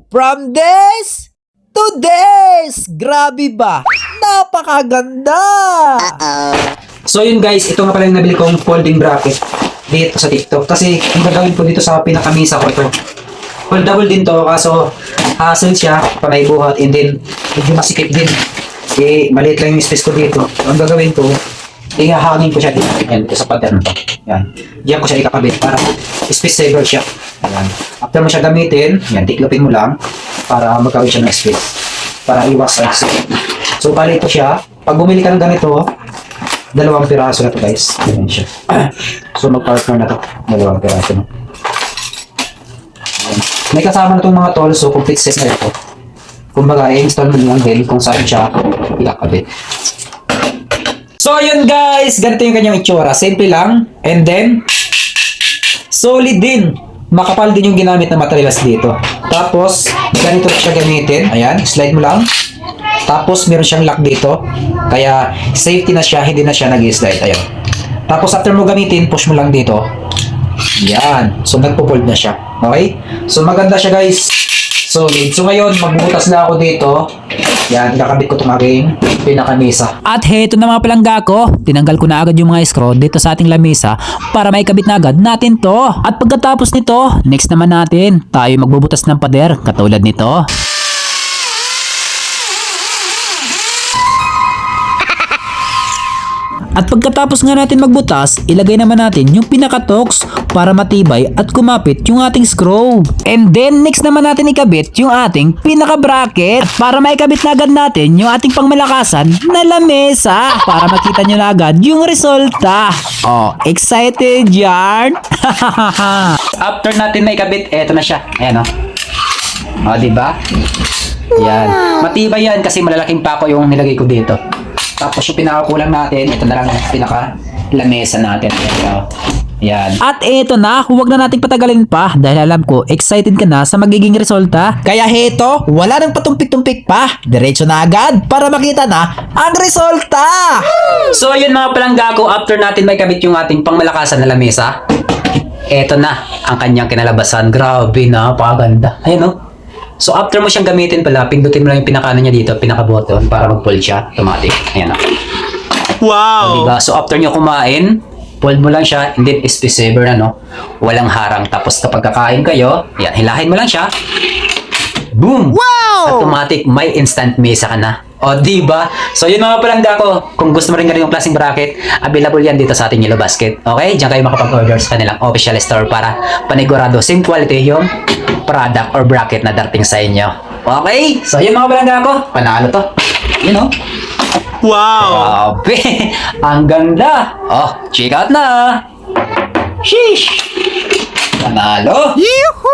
From this to this! Grabe ba? Napakaganda! So yun guys, ito nga pala yung nabili kong folding bracket dito sa TikTok. Kasi yung gagawin ko dito sa pinakamisa ko ito. Foldable din to, kaso hassle siya, panay buhat, and then medyo masikip din. Eh, maliit lang yung space ko dito. Ang gagawin ko, ihahangin ko siya dito. Yan, dito sa pattern to. Yan. Diyan ko siya ikakabit para space saver siya. Yan. After mo siya gamitin, yan, tiklopin mo lang para magkaroon siya ng space. Para iwas sa accident. So, bali ito siya. Pag bumili ka ng ganito, 2 piraso na to guys. Yan siya. So, mag-partner na to. 2 piraso na. Yan. May kasama na itong mga tools, so complete set na ito. Kumbaga, i-install mo lang din kung saan siya ikakabit. So, yun guys. Ganito yung kanyang itsura. Simple lang. And then, solid din. Makapal din yung ginamit na materials dito. Tapos, ganito siya gamitin. Ayan, slide mo lang. Tapos, meron siyang lock dito. Kaya, safety na siya. Hindi na siya nag-slide. Ayan. Tapos, after mo gamitin, push mo lang dito. Yan. So, nagpo-fold na siya. Okay? So, maganda siya guys. Solid. So, ngayon, magbubutas na ako dito. Yan, kakabit ko itong aking pinakamisa. At heto na mga palangga ko, tinanggal ko na agad yung mga screw dito sa ating lamesa para maikabit na agad natin to. At pagkatapos nito, next naman natin, tayo magbubutas ng pader katulad nito. At pagkatapos nga natin magbutas, ilagay naman natin yung pinaka-tox para matibay at kumapit yung ating screw. And then next naman natin ikabit yung ating pinaka-bracket para maikabit na agad natin yung ating pangmalakasan na lamesa para makita nyo na agad yung resulta. Oh, excited yarn? After natin maikabit, eto na siya. Ayan o. O, diba? Yan. Matibay yan kasi malalaking pako yung nilagay ko dito. Tapos yung pinakakulang natin, ito na lang pinaka-lamesa natin. Yan. At eto na, huwag na nating patagalin pa dahil alam ko excited ka na sa magiging resulta. Kaya heto, wala nang patumpik-tumpik pa. Diretso na agad para makita na ang resulta! So yun mga palangga ko, after natin may kabit yung ating pangmalakasan na lamesa, eto na ang kanyang kinalabasan. Grabe na, paganda. Ayan o. So after mo siyang gamitin pala, pindutin mo lang yung pinakano niya dito, pinaka-button para mag-fold siya. Automatic. Ayan o. Wow! So, diba? So after nyo kumain, fold mo lang siya, and then space saver na, no? Walang harang. Tapos kapag kakain kayo, yan, hilahin mo lang siya. Boom! Wow! Automatic, may instant mesa ka na. O, diba? So, yun mga palangga ko. Kung gusto mo rin yung klaseng bracket, available yan dito sa ating Yellow Basket. Okay? Diyan kayo makapag-order sa kanilang official store para panigurado same quality yung product or bracket na darating sa inyo. Okay? So, yun mga palangga ko. Panalo to. Yun, o. Wow! Grabe! Ang ganda! Oh, check out na! Sheesh! Panalo! Yuhu!